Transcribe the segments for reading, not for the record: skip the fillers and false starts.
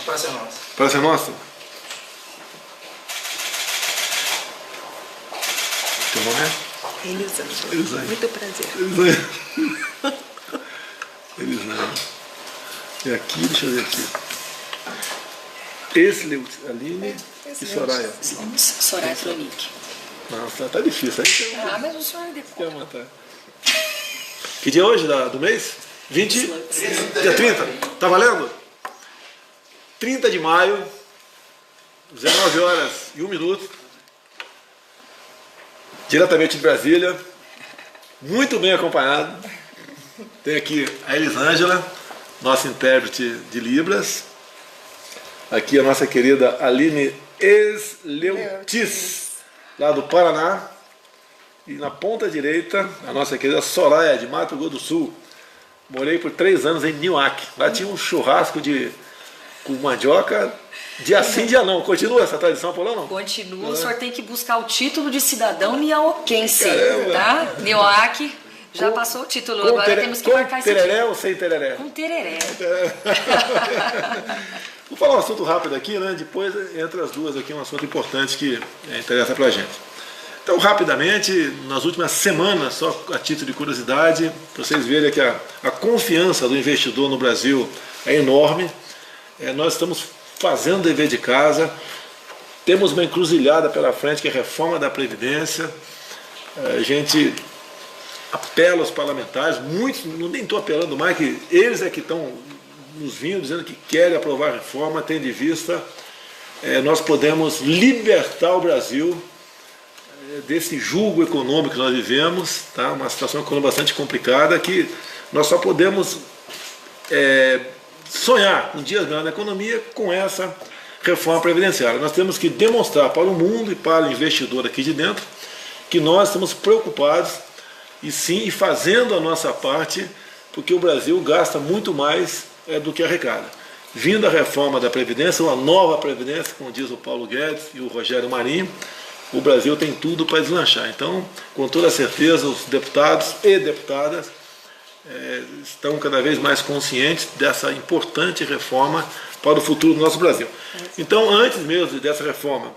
Praça é nossa. Praça é nossa? Teu nome é? Elisângela. Elisângela. Muito prazer. Elisângela. Elisângela. E aqui, deixa eu ver aqui. Aline e Soraya. Soraya Tronic. Nossa, tá difícil. Aí Ah, mas o senhor depois. quer matar. Que dia é hoje do mês? 20? Dia 30. Tá valendo? 30 de maio, 19 horas e 1 minuto. Diretamente de Brasília. Muito bem acompanhado. Tem aqui a Elisângela, nossa intérprete de Libras. Aqui a nossa querida Aline Esleutis, lá do Paraná. E na ponta direita, a nossa querida Soraya, de Mato Grosso do Sul. Morei por 3 anos em Niuaque. Lá tinha um churrasco com mandioca, dia sim, dia não. Continua essa tradição por lá, não? Continua, o senhor tem que buscar o título de cidadão niauquense, Caramba. tá? Niuaque já passou o título, agora temos que marcar esse tereré título. ou sem tereré? Com tereré. Vou falar um assunto rápido aqui, né? Depois, entre as duas aqui, um assunto importante que interessa pra gente. Então, rapidamente, nas últimas semanas, só a título de curiosidade, para vocês verem que a confiança do investidor no Brasil é enorme. Nós estamos fazendo o dever de casa, temos uma encruzilhada pela frente, que é a reforma da Previdência. A gente apela aos parlamentares, muitos, nem estou apelando mais, que eles é que estão nos vindo dizendo que querem aprovar a reforma, tendo em vista nós podemos libertar o Brasil desse jugo econômico que nós vivemos, tá? Uma situação econômica bastante complicada, que nós só podemos sonhar um dia grande na economia com essa reforma previdenciária. Nós temos que demonstrar para o mundo e para o investidor aqui de dentro que nós estamos preocupados e sim fazendo a nossa parte, porque o Brasil gasta muito mais do que arrecada. Vindo a reforma da Previdência, uma nova Previdência, como diz o Paulo Guedes e o Rogério Marinho, o Brasil tem tudo para deslanchar. Então, com toda certeza, os deputados e deputadas estão cada vez mais conscientes dessa importante reforma para o futuro do nosso Brasil. Então, antes mesmo dessa reforma,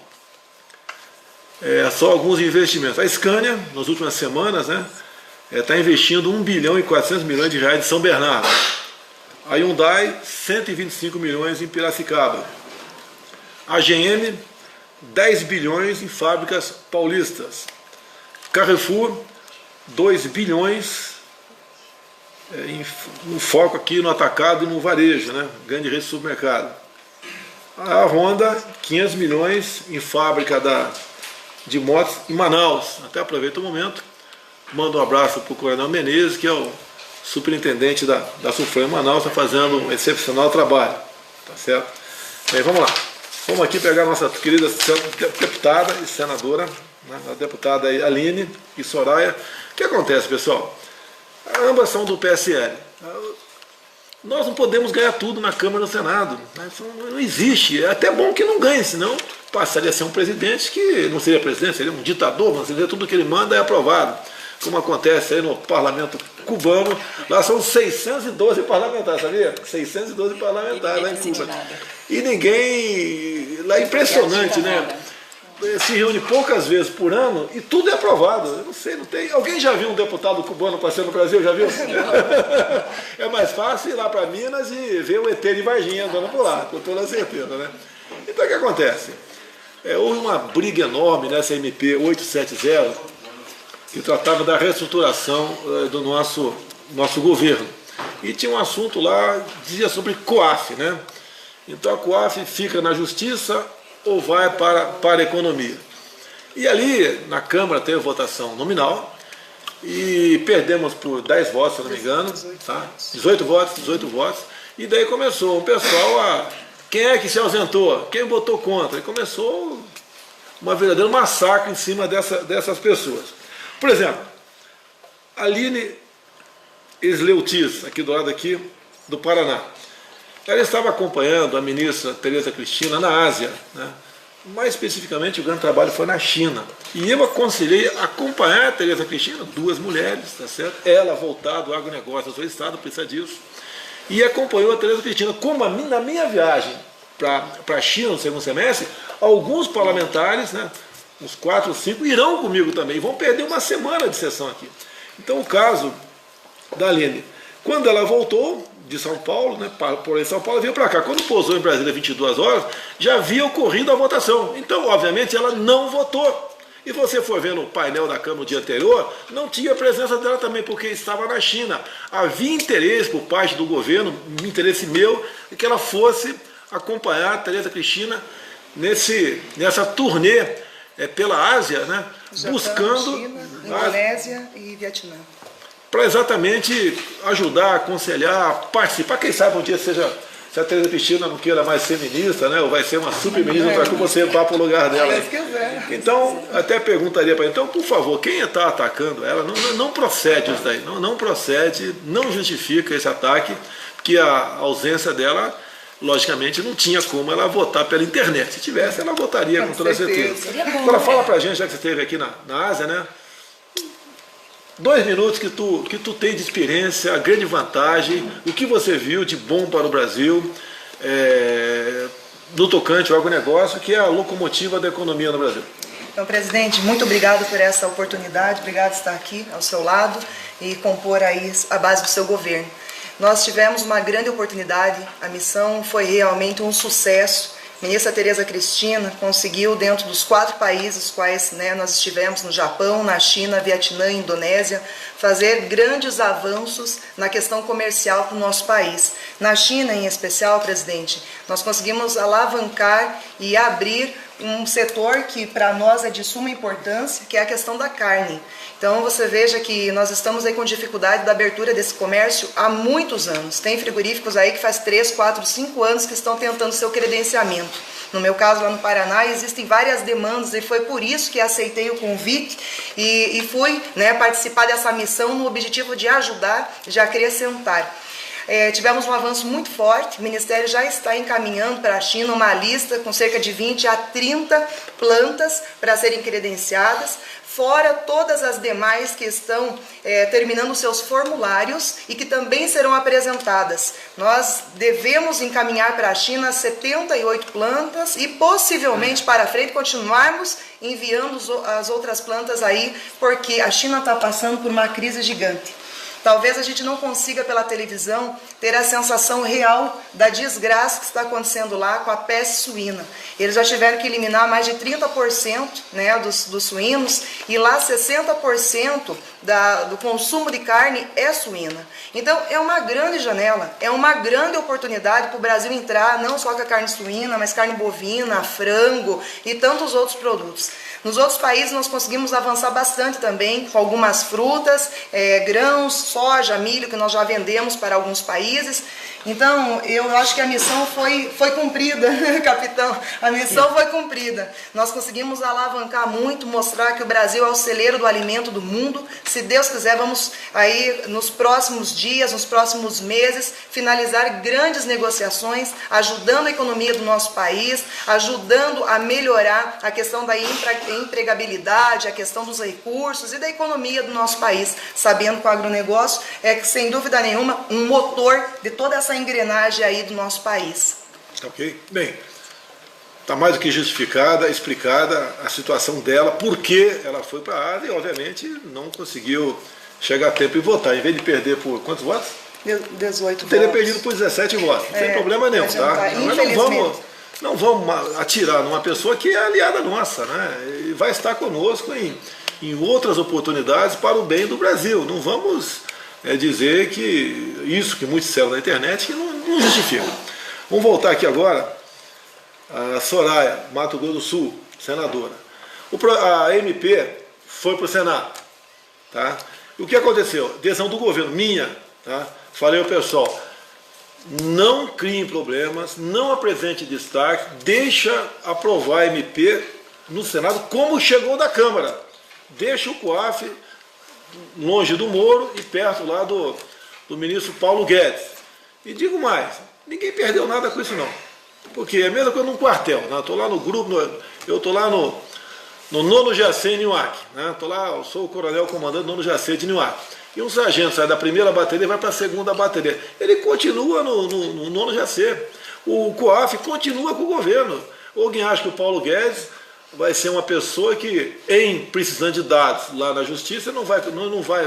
só alguns investimentos. A Scania, nas últimas semanas, está investindo 1 bilhão e 400 milhões de reais em São Bernardo. A Hyundai, 125 milhões em Piracicaba. A GM, 10 bilhões em fábricas paulistas. Carrefour, 2 bilhões no foco aqui no atacado e no varejo, grande rede de supermercado. A Honda, 500 milhões em fábrica de motos em Manaus. Até aproveito o momento, mando um abraço para o Coronel Menezes, que é o superintendente da Sulfran em Manaus, está fazendo um excepcional trabalho. Tá certo? Bem, vamos lá. Vamos aqui pegar a nossa querida deputada e senadora, a deputada Aline e Soraya. O que acontece, pessoal? Ambas são do PSL. Nós não podemos ganhar tudo na Câmara e no Senado. Não existe. É até bom que não ganhe, senão passaria a ser um presidente que não seria presidente, seria um ditador, mas seria tudo que ele manda é aprovado. Como acontece aí no parlamento cubano, lá são 612 parlamentares, sabia? 612 parlamentares lá em Cuba. E ninguém... Lá é impressionante, né? Se reúne poucas vezes por ano e tudo é aprovado. Eu não sei, não tem... Alguém já viu um deputado cubano passando no Brasil? Já viu? É mais fácil ir lá para Minas e ver o ET de Varginha andando por lá, com toda certeza, né? Então o que acontece? Houve uma briga enorme nessa MP 870, que tratava da reestruturação do nosso governo. E tinha um assunto lá, dizia sobre COAF, né? Então a COAF fica na Justiça ou vai para a Economia. E ali, na Câmara, teve votação nominal e perdemos por 10 votos, se não me engano, tá? 18 votos, e daí começou o pessoal quem é que se ausentou? Quem votou contra? E começou uma verdadeira massacre em cima dessas pessoas. Por exemplo, Aline Esleutis, aqui do lado aqui, do Paraná. Ela estava acompanhando a ministra Tereza Cristina na Ásia, mais especificamente o grande trabalho foi na China. E eu aconselhei acompanhar a Tereza Cristina, 2 mulheres, tá certo? Ela voltada ao agronegócio, ao seu estado, precisa disso. E acompanhou a Tereza Cristina. Como na minha viagem para a China no segundo semestre, alguns parlamentares, né, uns 4 ou 5, irão comigo também, vão perder uma semana de sessão aqui. Então o caso da Aline, quando ela voltou de São Paulo, né, por São Paulo, veio para cá. Quando pousou em Brasília 22 horas, já havia ocorrido a votação. Então, obviamente, ela não votou. E você for ver no painel da Câmara no dia anterior, não tinha a presença dela também, porque estava na China. Havia interesse por parte do governo, interesse meu, que ela fosse acompanhar a Tereza Cristina nessa turnê pela Ásia, né, Japão, buscando China, Indonésia e Vietnã. Para exatamente ajudar, aconselhar, participar. Quem sabe um dia seja, se a Tereza Cristina não queira mais ser ministra, né, ou vai ser uma super-ministra para que você vá para o lugar dela. Então, até perguntaria para ela, então, por favor, quem está atacando ela, não procede isso daí, não procede, não justifica esse ataque, porque a ausência dela, logicamente, não tinha como ela votar pela internet. Se tivesse, ela votaria com toda certeza. Agora, fala para a gente, já que você esteve aqui na Ásia, né? 2 minutos que tu tem de experiência, a grande vantagem, o que você viu de bom para o Brasil, no tocante ao agronegócio, que é a locomotiva da economia no Brasil. Então, presidente, muito obrigado por essa oportunidade, obrigado por estar aqui ao seu lado e compor aí a base do seu governo. Nós tivemos uma grande oportunidade, a missão foi realmente um sucesso. A ministra Tereza Cristina conseguiu, dentro dos 4 países quais, né, nós estivemos, no Japão, na China, Vietnã e Indonésia, fazer grandes avanços na questão comercial para o nosso país. Na China, em especial, presidente, nós conseguimos alavancar e abrir um setor que para nós é de suma importância, que é a questão da carne. Então você veja que nós estamos aí com dificuldade da abertura desse comércio há muitos anos. Tem frigoríficos aí que faz 3, 4, 5 anos que estão tentando seu credenciamento. No meu caso, lá no Paraná, existem várias demandas e foi por isso que aceitei o convite e fui, né, participar dessa missão no objetivo de ajudar e de acrescentar. Tivemos um avanço muito forte, o Ministério já está encaminhando para a China uma lista com cerca de 20 a 30 plantas para serem credenciadas, fora todas as demais que estão terminando seus formulários e que também serão apresentadas. Nós devemos encaminhar para a China 78 plantas e possivelmente para frente continuarmos enviando as outras plantas aí, porque a China está passando por uma crise gigante. Talvez a gente não consiga pela televisão ter a sensação real da desgraça que está acontecendo lá com a peste suína. Eles já tiveram que eliminar mais de 30%, né, dos suínos e lá 60% do consumo de carne é suína. Então é uma grande janela, é uma grande oportunidade para o Brasil entrar não só com a carne suína, mas carne bovina, frango e tantos outros produtos. Nos outros países nós conseguimos avançar bastante também com algumas frutas, grãos, soja, milho, que nós já vendemos para alguns países. Então, eu acho que a missão foi cumprida, capitão. A missão foi cumprida. Nós conseguimos alavancar muito, mostrar que o Brasil é o celeiro do alimento do mundo. Se Deus quiser, vamos aí nos próximos dias, nos próximos meses, finalizar grandes negociações, ajudando a economia do nosso país, ajudando a melhorar a questão da empregabilidade, a questão dos recursos e da economia do nosso país, sabendo que o agronegócio é, sem dúvida nenhuma, um motor de toda essa engrenagem aí do nosso país. Ok? Bem, está mais do que justificada, explicada a situação dela, por que ela foi para a Ásia e, obviamente, não conseguiu chegar a tempo e votar. Em vez de perder por quantos votos? 18 teria votos. perdido por 17 votos, sem problema nenhum, tá? Mas não vamos atirar numa pessoa que é aliada nossa, né? E vai estar conosco em outras oportunidades para o bem do Brasil. Não vamos dizer que isso que muitos disseram na internet que não justifica. Vamos voltar aqui agora a Soraya, Mato Grosso do Sul, senadora. A MP foi para o Senado, tá? E o que aconteceu? Decisão do governo, minha, tá? Falei ao pessoal, não criem problemas, não apresente destaque, deixa aprovar a MP no Senado como chegou da Câmara. Deixa o COAF longe do Moro e perto lá do ministro Paulo Guedes. E digo mais, ninguém perdeu nada com isso não. Porque é a mesma coisa num quartel, né? Eu estou lá no grupo, eu estou lá no 9º GAC em Niuaque, né? Eu sou o coronel comandante do 9º GAC de Niuaque. E um sargento sai da primeira bateria e vai para a segunda bateria. Ele continua no 9º GAC. o COAF continua com o governo. Ou alguém acha que o Paulo Guedes vai ser uma pessoa que, em precisando de dados lá na justiça, não vai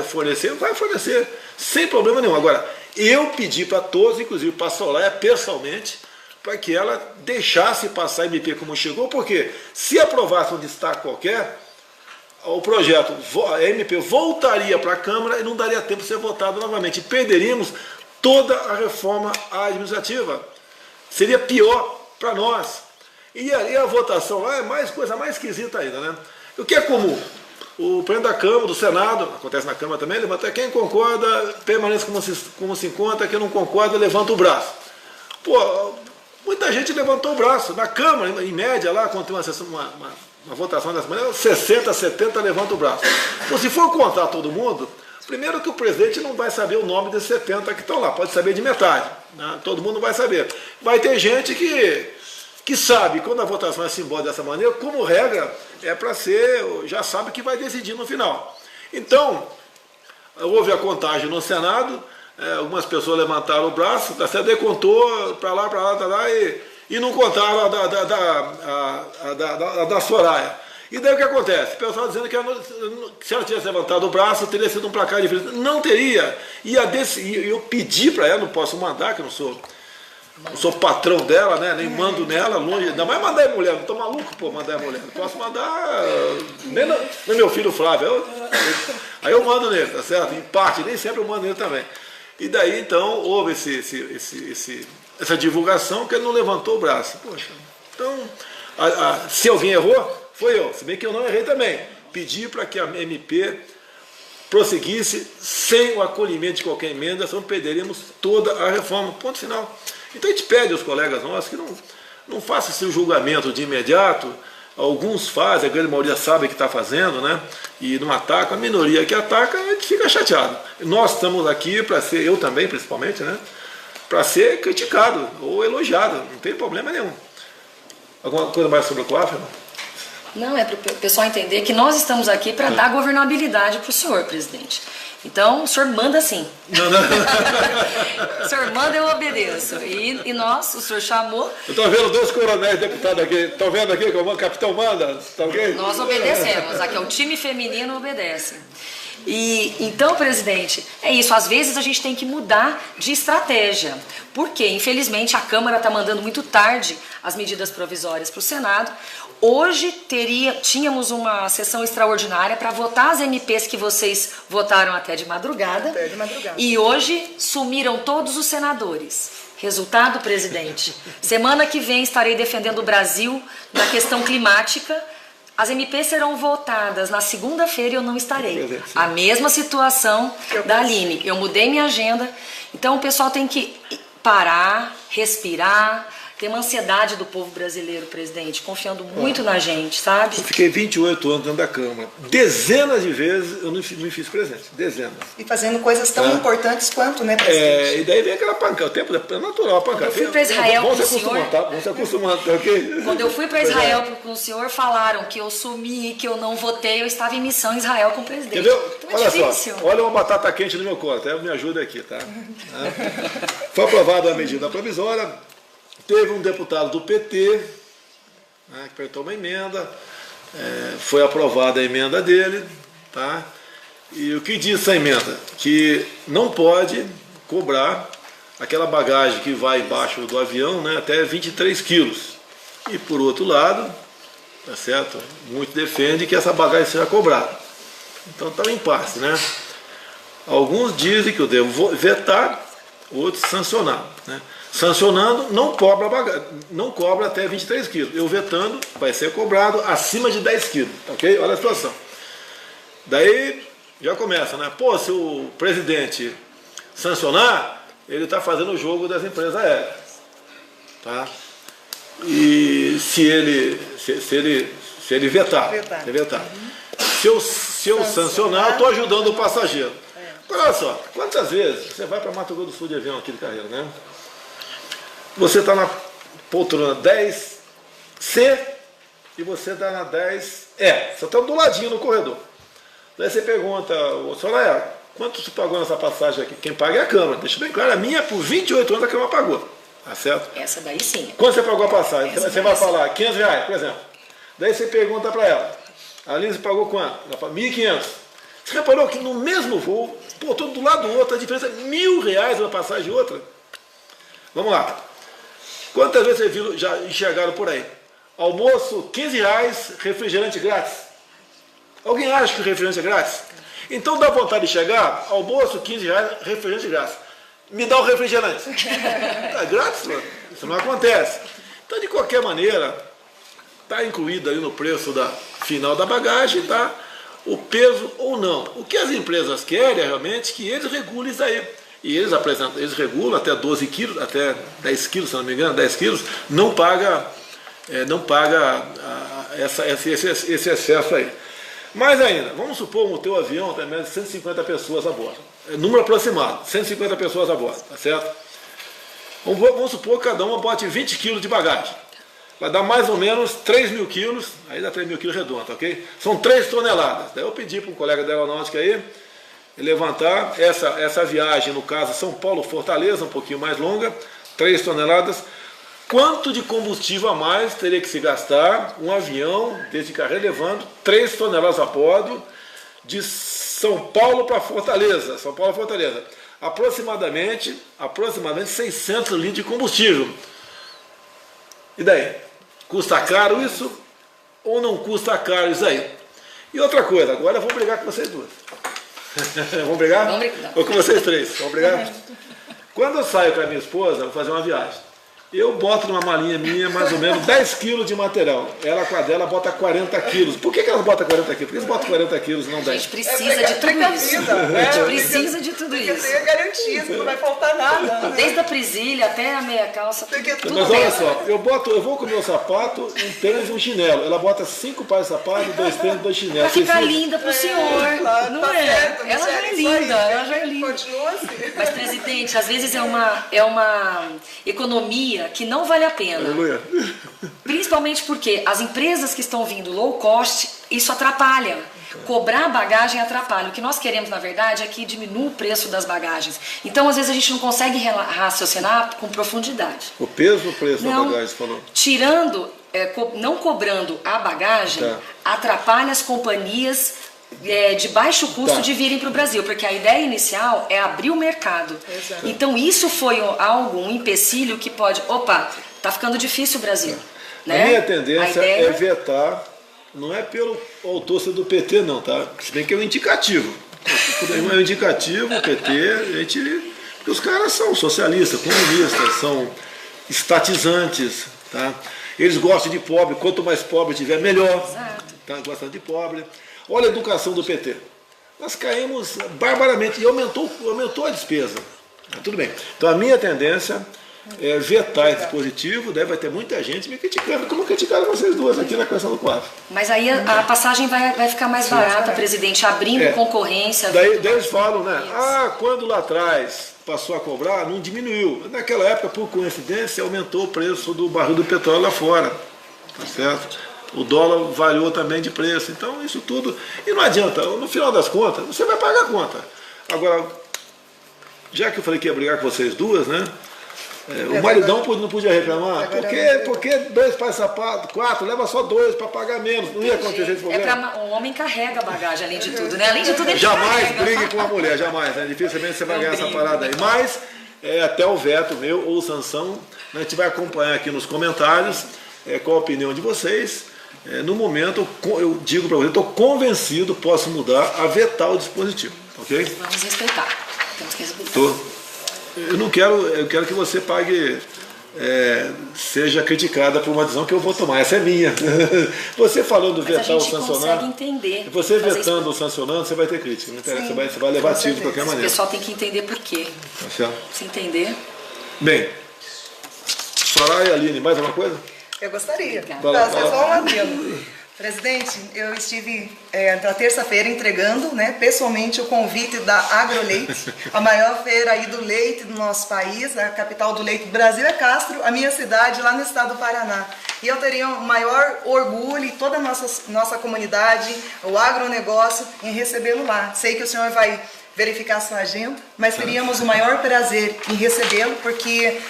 fornecer, vai fornecer sem problema nenhum. Agora, eu pedi para todos, inclusive para a Soraya pessoalmente, para que ela deixasse passar a MP como chegou, porque se aprovasse um destaque qualquer, o projeto, a MP voltaria para a Câmara e não daria tempo de ser votado novamente. E perderíamos toda a reforma administrativa. Seria pior para nós. E aí a votação lá é coisa mais esquisita ainda, né? O que é comum? O presidente da Câmara, do Senado, acontece na Câmara também, levanta quem concorda, permanece como se encontra, quem não concorda, levanta o braço. Pô, muita gente levantou o braço. Na Câmara, em média, lá, quando tem uma votação dessa maneira, 60, 70 levanta o braço. Então, se for contar todo mundo, primeiro que o presidente não vai saber o nome desses 70 que estão lá, pode saber de metade, né? Todo mundo não vai saber. Vai ter gente que sabe, quando a votação é simbólica dessa maneira, como regra, é para ser, já sabe que vai decidir no final. Então, houve a contagem no Senado, algumas pessoas levantaram o braço, a CD contou para lá, e não contaram a da Soraya. E daí o que acontece? O pessoal dizendo que se ela tivesse levantado o braço, teria sido um placar diferente. Não teria. E eu pedi para ela, não posso mandar, que eu não sou patrão dela, né? Nem mando nela, longe. Ainda mais mandar em mulher, não estou maluco, pô, mandar em mulher. Não posso mandar nem no meu filho Flávio. Aí eu mando nele, tá certo? Em parte, nem sempre eu mando nele também. E daí então houve essa divulgação que ele não levantou o braço. Poxa, então, se alguém errou, foi eu. Se bem que eu não errei também. Pedi para que a MP prosseguisse sem o acolhimento de qualquer emenda, senão perderíamos toda a reforma. Ponto final. Então a gente pede aos colegas nossos que não façam esse julgamento de imediato. Alguns fazem, a grande maioria sabe o que está fazendo, né? E não ataca. A minoria que ataca, a gente fica chateado. Nós estamos aqui para ser, eu também principalmente, né? Para ser criticado ou elogiado, não tem problema nenhum. Alguma coisa mais sobre o COAF? Não, é para o pessoal entender que nós estamos aqui para dar governabilidade para o senhor, presidente. Então, o senhor manda sim. Não. O senhor manda, eu obedeço. E nós, o senhor chamou... Eu estou vendo 2 coronéis deputados aqui. Estão vendo aqui que o capitão manda? Tá okay? Nós obedecemos. Aqui é o time feminino obedece. E então, presidente, é isso. Às vezes a gente tem que mudar de estratégia. Porque, infelizmente, a Câmara está mandando muito tarde as medidas provisórias para o Senado. Hoje tínhamos uma sessão extraordinária para votar as MPs que vocês votaram até de madrugada. Até de madrugada. E hoje sumiram todos os senadores. Resultado, presidente, semana que vem estarei defendendo o Brasil na questão climática. As MPs serão votadas na segunda-feira e eu não estarei. A mesma situação da Aline. Eu mudei minha agenda. Então o pessoal tem que parar, respirar. Tem uma ansiedade do povo brasileiro, presidente, confiando muito na gente, sabe? Eu fiquei 28 anos dentro da Câmara. Dezenas de vezes eu não me fiz presente. Dezenas. E fazendo coisas tão importantes quanto, né, presidente? E daí vem aquela pancada. O tempo é natural a pancada. Eu fui para Israel com o senhor. Vamos se acostumando, tá ok? Quando eu fui para Israel com o senhor, falaram que eu sumi, que eu não votei. Eu estava em missão em Israel com o presidente. Entendeu? Então Olha difícil. só, olha uma batata quente no meu colo. Até me ajuda aqui, tá? Foi aprovada a medida provisória. Teve um deputado do PT, né, que apertou uma emenda, foi aprovada a emenda dele, tá? E o que diz essa emenda? Que não pode cobrar aquela bagagem que vai embaixo do avião, né, até 23 quilos. E por outro lado, tá certo? Muito defende que essa bagagem seja cobrada. Então está um impasse, né? Alguns dizem que eu devo vetar, outros sancionar, né? Sancionando, não cobra até 23 quilos. Eu vetando, vai ser cobrado acima de 10 quilos. Ok? Olha a situação. Daí já começa, né? Pô, se o presidente sancionar, ele está fazendo o jogo das empresas aéreas. Tá? E se ele vetar. Se eu sancionar, eu estou ajudando o passageiro. Agora, olha só, quantas vezes você vai para Mato Grosso do Sul de avião aqui de carreira, né? Você está na poltrona 10C e você está na 10E. Você está do ladinho no corredor. Daí você pergunta, Soraya, quanto você pagou nessa passagem aqui? Quem paga é a Câmara. Deixa bem claro, a minha por 28 anos a Câmara pagou. Tá certo? Essa daí sim. Quando você pagou a passagem? Essa Você vai daí sim. falar R$500, por exemplo. Daí você pergunta para ela, a Lise pagou quanto? Ela fala 1.500. Você reparou que no mesmo voo, pô, todo do lado do outro, a diferença é R$1.000 uma passagem e outra? Vamos lá. Quantas vezes vocês viram, já enxergaram por aí? Almoço, R$15, refrigerante grátis. Alguém acha que o refrigerante é grátis? Então dá vontade de chegar, almoço, R$15, refrigerante grátis. Me dá o refrigerante. É grátis, mano. Isso não acontece. Então, de qualquer maneira, está incluído aí no preço final da bagagem, tá? O peso ou não. O que as empresas querem é realmente que eles regulem isso aí. E eles regulam até 12 quilos, até 10 quilos, se não me engano, 10 quilos, não paga esse excesso aí. Mas ainda, vamos supor que o teu avião tem mais de 150 pessoas a bordo. É número aproximado, 150 pessoas a bordo, tá certo? Vamos supor que cada uma bote 20 quilos de bagagem. Vai dar mais ou menos 3.000 quilos, aí dá 3.000 quilos redondo, ok? São 3 toneladas. Daí eu pedi para um colega da aeronáutica aí levantar essa viagem, no caso São Paulo-Fortaleza, um pouquinho mais longa, 3 toneladas. Quanto de combustível a mais teria que se gastar um avião desse carro levando 3 toneladas a bordo de São Paulo para Fortaleza? São Paulo a Fortaleza. Aproximadamente 600 litros de combustível. E daí? Custa caro isso ou não custa caro isso aí? E outra coisa, agora eu vou brigar com vocês duas. Vamos brigar? Vamos brigar. Ou com vocês três? Vamos brigar? Quando eu saio com a minha esposa, vou fazer uma viagem. Eu boto numa malinha minha mais ou menos 10 quilos de material. Ela com a dela bota 40 quilos. Por que elas botam 40 quilos? Por que eles botam 40 quilos e não 10? A gente precisa de tudo isso. A gente precisa de tudo Porque isso. tem a garantia, não vai faltar nada. Desde a presilha até a meia calça, tudo Mas olha pesa. só, eu vou com o meu sapato, um tênis e um chinelo. Ela bota 5 pares de sapato, 2 tênis e 2 chinelos. Pra ficar Vocês- linda pro senhor, Claro, não tá é? certo, Ela já é isso aí. linda, ela já é linda. Continua assim. Mas, presidente, às vezes é uma economia que não vale a pena. Aleluia. Principalmente porque as empresas que estão vindo low cost, isso atrapalha. Cobrar bagagem atrapalha. O que nós queremos, na verdade, é que diminua o preço das bagagens. Então, às vezes, a gente não consegue raciocinar com profundidade. O peso ou o preço da Não, bagagem, você falou? tirando, não cobrando a bagagem, Tá. atrapalha as companhias de baixo custo Tá. de virem para o Brasil, porque a ideia inicial é abrir o mercado. Exato. Então isso foi um empecilho que pode, tá ficando difícil o Brasil. Né? A minha tendência A ideia é vetar, não é pelo autor ser do PT não, tá? Se bem que é um indicativo. É um indicativo, o PT, porque os caras são socialistas, comunistas, são estatizantes, tá? Eles gostam de pobre, quanto mais pobre tiver, melhor. Exato. Tá? Gostam de pobre. Olha a educação do PT. Nós caímos barbaramente e aumentou a despesa. Tudo bem. Então a minha tendência é vetar esse dispositivo, daí vai ter muita gente me criticando, como criticaram vocês duas aqui na questão do quadro. Mas aí a passagem vai ficar mais barata, presidente, abrindo concorrência. Daí eles falam, né? Quando lá atrás passou a cobrar, não diminuiu. Naquela época, por coincidência, aumentou o preço do barril do petróleo lá fora. Tá certo? O dólar variou também de preço. Então, isso tudo. E não adianta, no final das contas, você vai pagar a conta. Agora, já que eu falei que ia brigar com vocês duas, né? O maridão não podia reclamar. Porque 2 pares de sapato, 4, leva só 2 para pagar menos. Não ia acontecer esse problema. O homem carrega a bagagem, além de tudo, né? Além de tudo, ele Jamais carrega. brigue com a mulher, jamais. Né? Dificilmente você vai Não ganhar essa brigo. parada aí. Mas até o veto meu ou sanção, a gente vai acompanhar aqui nos comentários qual a opinião de vocês. No momento, eu digo para vocês, estou convencido, posso mudar, a vetar o dispositivo. Ok? Vamos respeitar. Temos que respeitar. Eu quero que você pague, seja criticada por uma decisão que eu vou tomar. Essa é minha. Você falando Mas a vetar ou gente sancionar, consegue entender. você fazer vetando ou sancionando, você vai ter crítica. Não interessa, Sim, você vai levar com tiro de qualquer certeza. O maneira. pessoal tem que entender por quê. Tá certo? Se entender. Bem, Soraya e Aline, mais alguma coisa? Eu gostaria de Vai lá, fazer vai lá. só um adendo. Presidente, eu estive na terça-feira entregando pessoalmente o convite da Agroleite, a maior feira aí do leite do nosso país, a capital do leite do Brasil é Castro, a minha cidade lá no estado do Paraná. E eu teria o maior orgulho e toda a nossa comunidade, o agronegócio, em recebê-lo lá. Sei que o senhor vai verificar sua agenda, mas teríamos o maior prazer em recebê-lo, porque,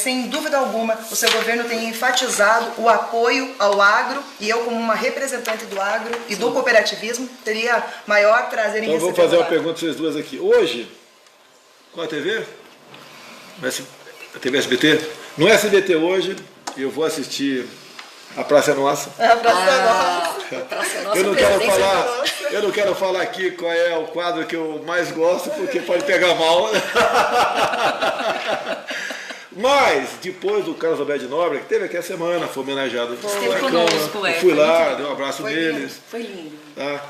sem dúvida alguma, o seu governo tem enfatizado o apoio ao agro, e eu, como uma representante do agro e do cooperativismo, teria maior prazer em recebê-lo. Então, vou fazer uma pergunta para vocês duas aqui. Hoje, qual a TV? A TV SBT? No SBT hoje, eu vou assistir A Praça é Nossa. A Praça é Nossa. Eu não quero falar aqui qual é o quadro que eu mais gosto, porque pode pegar mal. Mas, depois do Carlos Alberto de Nóbrega, que teve aqui a semana, foi homenageado. Esteve conosco, eu fui lá, dei um abraço neles. Foi lindo. Tá?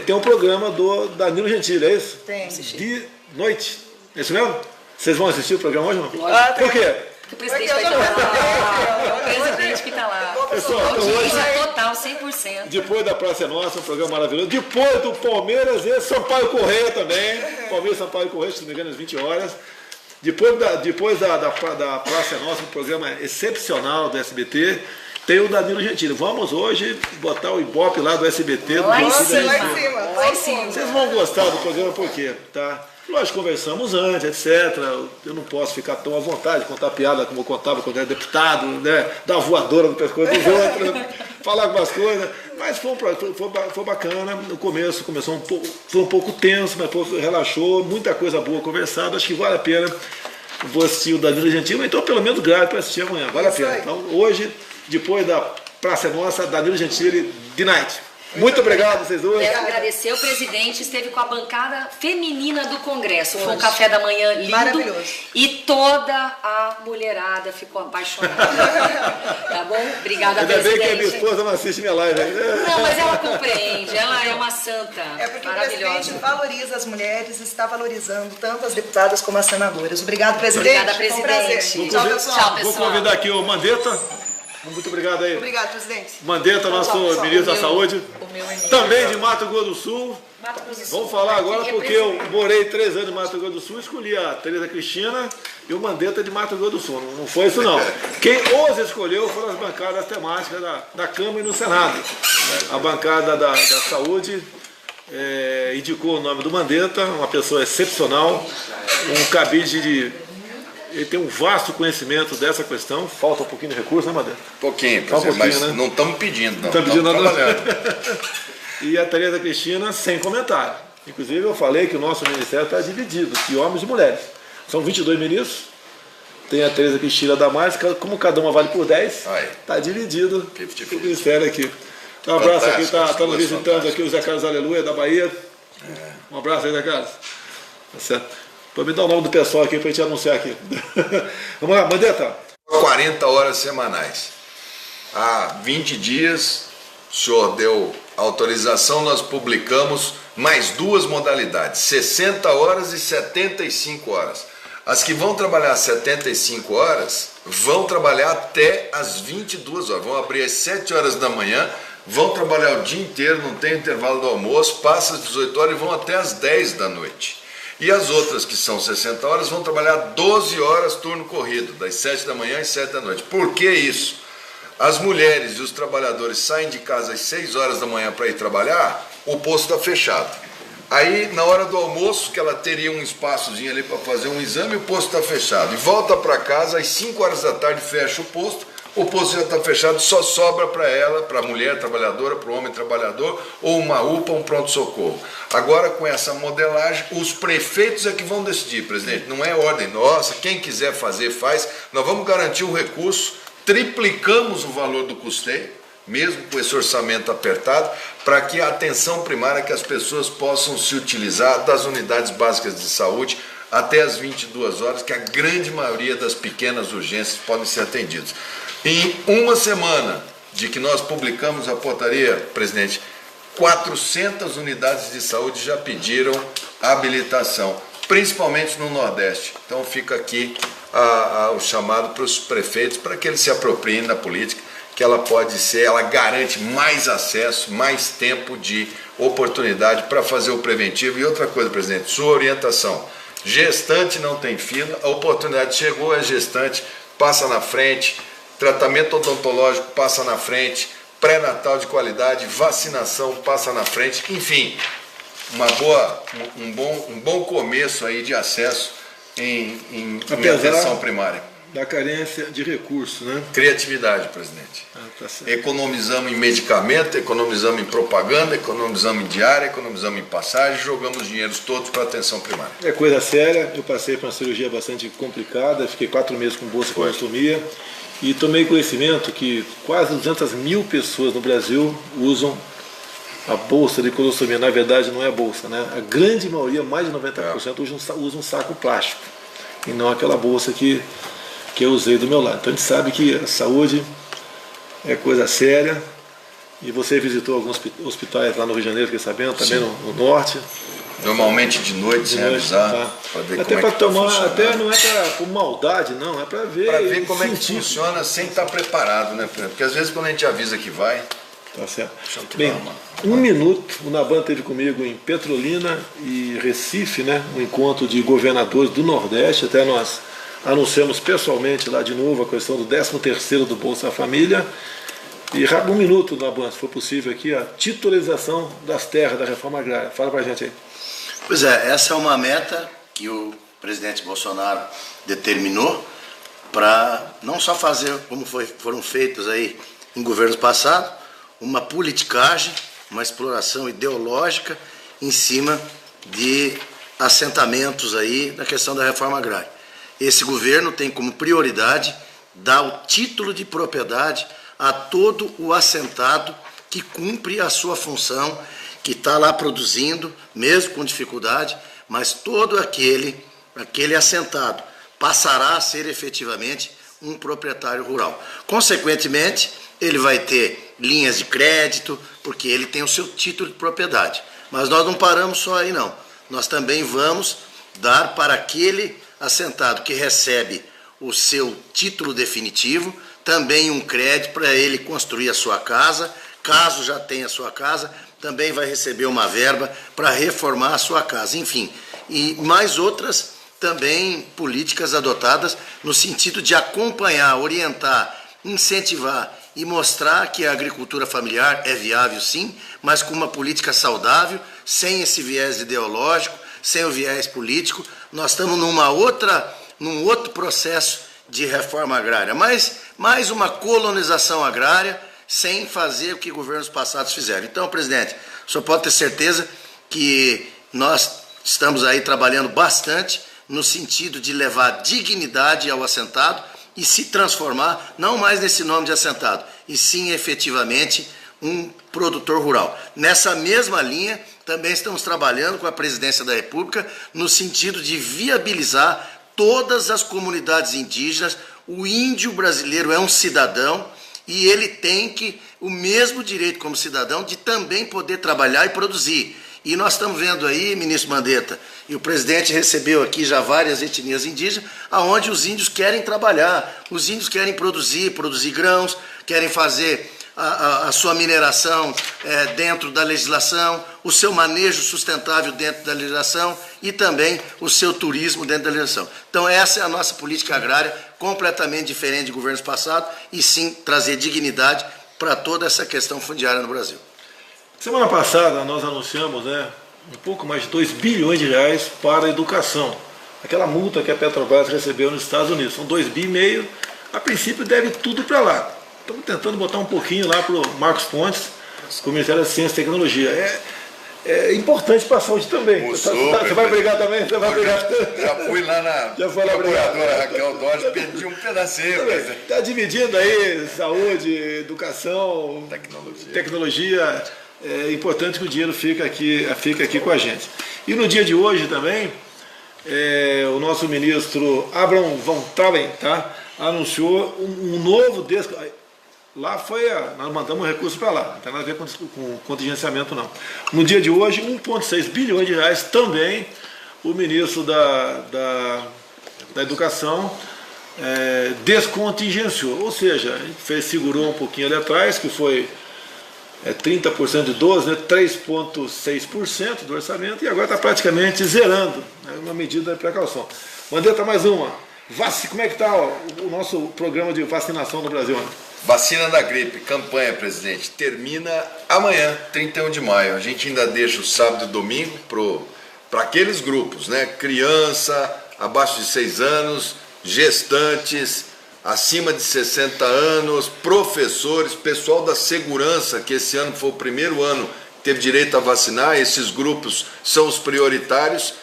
Tem um programa do Danilo Gentili, é isso? Tem. De noite. É isso mesmo? Vocês vão assistir o programa hoje ou não? Por quê? Porque o presidente vai estar lá. O presidente que está lá. Pessoal, audiência total, 100%. Depois da Praça é Nossa, um programa maravilhoso. Depois do Palmeiras e Sampaio Corrêa também. Palmeiras e Sampaio Corrêa, se não me engano, às 20 horas. Depois da Praça é Nossa, um programa excepcional do SBT. Tem o Danilo Gentili. Vamos hoje botar o Ibope lá do SBT. Lá em cima. Vocês vão gostar do programa por quê? Tá? Lógico, conversamos antes, etc. Eu não posso ficar tão à vontade de contar piada como eu contava quando era deputado, né? Dar voadora no pescoço dos outros, falar algumas coisas. Mas foi bacana. No começo começou foi um pouco tenso, mas depois relaxou. Muita coisa boa conversada. Acho que vale a pena. Vou assistir o Danilo Gentili, então pelo menos grave para assistir amanhã. Vale a pena. Então, hoje, depois da Praça é Nossa, Danilo Gentili, The Night. Muito obrigado, vocês dois. Quero agradecer. O presidente esteve com a bancada feminina do Congresso. Foi um café da manhã lindo. Maravilhoso. E toda a mulherada ficou apaixonada. Tá bom? Obrigada, ainda presidente. Ainda bem que a minha esposa não assiste minha live. Não, mas ela compreende. Ela é uma santa. É porque maravilhosa. O presidente valoriza as mulheres e está valorizando tanto as deputadas como as senadoras. Obrigado, presidente. Obrigada, presidente. Tchau, pessoal. Tchau, pessoal. Vou convidar aqui o Mandetta. Muito obrigado aí. Obrigado, presidente. Mandetta, nosso ministro da Saúde. Também de Mato Grosso do Sul. Vamos falar agora porque eu morei 3 anos em Mato Grosso do Sul, escolhi a Tereza Cristina e o Mandetta de Mato Grosso do Sul. Não foi isso não. Quem os escolheu foram as bancadas temáticas da Câmara e no Senado. A bancada da Saúde indicou o nome do Mandetta, uma pessoa excepcional, um cabide de... Ele tem um vasto conhecimento dessa questão. Falta um pouquinho de recurso, né, Mandetta? Pouquinho, mas né? Não estamos pedindo, não. Estamos pedindo nada. E a Tereza Cristina, sem comentário. Inclusive, eu falei que o nosso ministério está dividido, de homens e mulheres. São 22 ministros. Tem a Tereza Cristina da mais, como cada uma vale por 10, está dividido o ministério aqui. Um abraço aqui, está nos visitando aqui o Zé Carlos Aleluia, da Bahia. Um abraço aí, Zé Carlos. Tá certo. Para me dar o nome do pessoal aqui para a gente anunciar aqui. Vamos lá, Mandetta. 40 horas semanais. Há 20 dias, o senhor deu autorização, nós publicamos mais 2 modalidades, 60 horas e 75 horas. As que vão trabalhar 75 horas vão trabalhar até as 22 horas. Vão abrir às 7 horas da manhã, vão trabalhar o dia inteiro, não tem intervalo do almoço, passa às 18 horas e vão até às 10 da noite. E as outras, que são 60 horas, vão trabalhar 12 horas turno corrido, das 7 da manhã às 7 da noite. Por que isso? As mulheres e os trabalhadores saem de casa às 6 horas da manhã para ir trabalhar, o posto está fechado. Aí, na hora do almoço, que ela teria um espaçozinho ali para fazer um exame, o posto está fechado. E volta para casa, às 5 horas da tarde, fecha o posto já está fechado, só sobra para ela, para a mulher trabalhadora, para o homem trabalhador, ou uma UPA, um pronto-socorro. Agora, com essa modelagem, os prefeitos é que vão decidir, presidente. Não é ordem nossa, quem quiser fazer, faz. Nós vamos garantir o recurso, triplicamos o valor do custeio, mesmo com esse orçamento apertado, para que a atenção primária, que as pessoas possam se utilizar das unidades básicas de saúde até as 22 horas, que a grande maioria das pequenas urgências podem ser atendidas. Em uma semana de que nós publicamos a portaria, presidente, 400 unidades de saúde já pediram habilitação, principalmente no Nordeste. Então fica aqui o chamado para os prefeitos, para que eles se apropriem da política, que ela pode ser, ela garante mais acesso, mais tempo de oportunidade para fazer o preventivo. E outra coisa, presidente, sua orientação, gestante não tem fila, a oportunidade chegou, é gestante, passa na frente, tratamento odontológico passa na frente, pré-natal de qualidade, vacinação passa na frente, enfim, um bom começo aí de acesso em atenção primária. Da carência de recursos, né? Criatividade, presidente. Tá certo. Economizamos em medicamento, economizamos em propaganda, economizamos em diária, economizamos em passagem, jogamos os dinheiros todos para atenção primária. É coisa séria. Eu passei por uma cirurgia bastante complicada, fiquei 4 meses com bolsa de colostomia e tomei conhecimento que quase 200 mil pessoas no Brasil usam a bolsa de colostomia. Na verdade não é a bolsa, né? A grande maioria, mais de 90%, usa um saco plástico e não aquela bolsa que eu usei do meu lado. Então a gente sabe que a saúde é coisa séria. E você visitou alguns hospitais lá no Rio de Janeiro, fiquei sabendo, também no norte. Normalmente de noite, sem avisar, tá. para ver até como é que tomar, até não é por maldade, não, é para ver. Para ver como é que funciona sem estar preparado, né? Porque às vezes quando a gente avisa que vai... Tá certo. Bem, um minuto, o Naban esteve comigo em Petrolina e Recife, né? Um encontro de governadores do Nordeste, até nós anunciamos pessoalmente lá de novo a questão do 13º do Bolsa Família. E um minuto, Naban, se for possível aqui, a titularização das terras da reforma agrária. Fala pra gente aí. Pois é, essa é uma meta que o presidente Bolsonaro determinou para não só fazer como foram feitos aí em governos passados, uma politicagem, uma exploração ideológica em cima de assentamentos aí na questão da reforma agrária. Esse governo tem como prioridade dar o título de propriedade a todo o assentado que cumpre a sua função, que está lá produzindo, mesmo com dificuldade, mas todo aquele assentado passará a ser efetivamente um proprietário rural. Consequentemente, ele vai ter linhas de crédito, porque ele tem o seu título de propriedade. Mas nós não paramos só aí, não. Nós também vamos dar para aquele assentado que recebe o seu título definitivo, também um crédito para ele construir a sua casa. Caso já tenha a sua casa, também vai receber uma verba para reformar a sua casa. Enfim, e mais outras também políticas adotadas no sentido de acompanhar, orientar, incentivar e mostrar que a agricultura familiar é viável sim, mas com uma política saudável, sem esse viés ideológico, sem o viés político. Nós estamos num outro processo de reforma agrária, mas mais uma colonização agrária sem fazer o que governos passados fizeram. Então, presidente, o senhor pode ter certeza que nós estamos aí trabalhando bastante no sentido de levar dignidade ao assentado e se transformar, não mais nesse nome de assentado, e sim efetivamente um produtor rural. Nessa mesma linha, também estamos trabalhando com a Presidência da República no sentido de viabilizar todas as comunidades indígenas. O índio brasileiro é um cidadão e ele tem o mesmo direito como cidadão de também poder trabalhar e produzir. E nós estamos vendo aí, ministro Mandetta, e o presidente recebeu aqui já várias etnias indígenas, onde os índios querem trabalhar, os índios querem produzir grãos, querem fazer a sua mineração dentro da legislação, o seu manejo sustentável dentro da legislação e também o seu turismo dentro da legislação. Então essa é a nossa política agrária, completamente diferente de governos passados, e sim trazer dignidade para toda essa questão fundiária no Brasil. Semana passada nós anunciamos um pouco mais de 2 bilhões de reais para a educação. Aquela multa que a Petrobras recebeu nos Estados Unidos. São 2,5 bilhões. A princípio deve tudo para lá. Estamos tentando botar um pouquinho lá para o Marcos Pontes, com o Ministério da Ciência e Tecnologia. É importante para a saúde também. Você vai brigar também? Você vai brigar? Já fui lá na procuradora Raquel Dodge, pedi um pedacinho. Está dividindo aí saúde, educação, tecnologia. É importante que o dinheiro fique aqui com a gente. E no dia de hoje também, o nosso ministro Abraham von Trauen anunciou um novo... Lá nós mandamos recursos para lá, não tem nada a ver com contingenciamento não. No dia de hoje, 1,6 bilhões de reais também o ministro da Educação descontingenciou. Ou seja, a gente segurou um pouquinho ali atrás, que foi 30% de 12%, 3,6% do orçamento, e agora está praticamente zerando, uma medida de precaução. Mandetta, mais uma. Como é que está o nosso programa de vacinação no Brasil? Vacina da gripe, campanha, presidente, termina amanhã, 31 de maio. A gente ainda deixa o sábado e domingo para aqueles grupos, né? Criança, abaixo de 6 anos, gestantes, acima de 60 anos, professores, pessoal da segurança, que esse ano foi o primeiro ano que teve direito a vacinar. Esses grupos são os prioritários.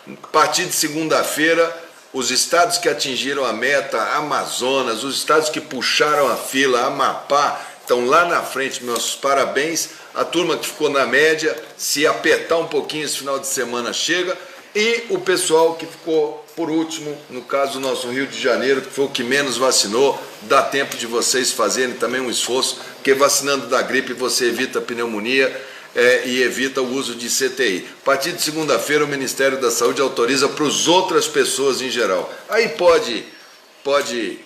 A partir de segunda-feira, os estados que atingiram a meta, Amazonas, os estados que puxaram a fila, Amapá, estão lá na frente, meus parabéns. A turma que ficou na média, se apertar um pouquinho esse final de semana chega. E o pessoal que ficou por último, no caso do nosso Rio de Janeiro, que foi o que menos vacinou, dá tempo de vocês fazerem também um esforço, porque vacinando da gripe você evita a pneumonia, e evita o uso de CTI. A partir de segunda-feira, o Ministério da Saúde autoriza para as outras pessoas em geral. Aí pode,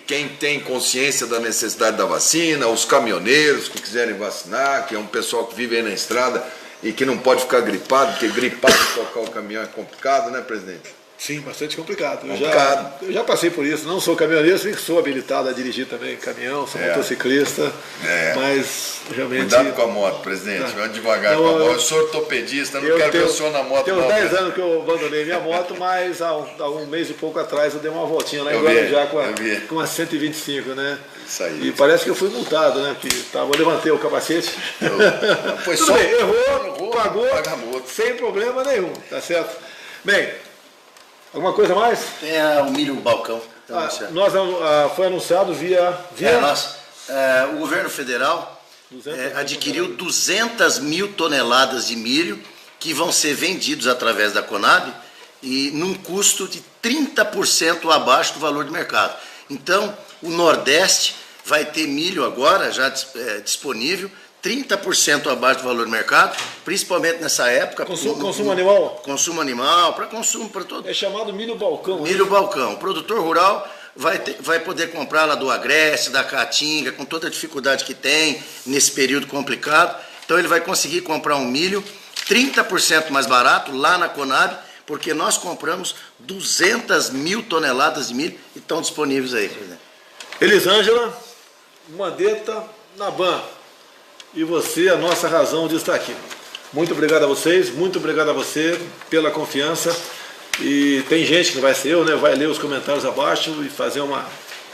quem tem consciência da necessidade da vacina, os caminhoneiros que quiserem vacinar, que é um pessoal que vive aí na estrada e que não pode ficar gripado, porque gripado tocar o caminhão é complicado, né, presidente? Sim, bastante complicado. Complicado. Eu já passei por isso, não sou caminhoneiro, sou habilitado a dirigir também caminhão, sou motociclista, mas realmente... Cuidado com a moto, presidente, vai devagar com a moto. Eu sou ortopedista, não quero ver o senhor na moto. Tem uns 10 anos que eu abandonei minha moto, mas há um mês e pouco atrás eu dei uma voltinha lá em Guarujá com a 125, né? Isso aí. E parece que eu fui multado, né? Porque eu levantei o capacete. Foi Tudo só bem, errou, pagou, multa. sem problema nenhum, tá certo? Bem, alguma coisa mais? Tem o milho balcão. Foi anunciado via... O governo federal adquiriu 200 mil toneladas de milho que vão ser vendidos através da Conab e num custo de 30% abaixo do valor de mercado. Então, o Nordeste vai ter milho agora já disponível, 30% abaixo do valor do mercado, principalmente nessa época. Consumo animal? Consumo animal, para consumo, para todo. É chamado milho balcão. Milho balcão. O produtor rural vai poder comprar lá do Agreste, da Caatinga, com toda a dificuldade que tem nesse período complicado. Então ele vai conseguir comprar um milho 30% mais barato lá na Conab, porque nós compramos 200 mil toneladas de milho e estão disponíveis aí, presidente. Elisângela, Mandetta, Naban. E você, a nossa razão de estar aqui. Muito obrigado a vocês, muito obrigado a você pela confiança. E tem gente que não vai ser eu, né? Vai ler os comentários abaixo e fazer uma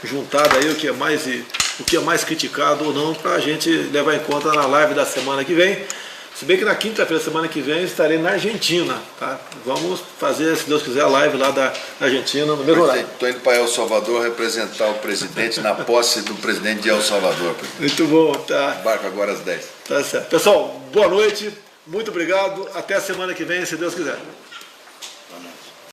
juntada aí, o que é mais criticado ou não, para a gente levar em conta na live da semana que vem. Se bem que na quinta-feira, semana que vem, estarei na Argentina, tá? Vamos fazer, se Deus quiser, a live lá da Argentina no mesmo horário. Estou indo para El Salvador representar o presidente na posse do presidente de El Salvador. Muito bom, tá? Embarco agora às 10. Tá certo. Pessoal, boa noite, muito obrigado. Até a semana que vem, se Deus quiser.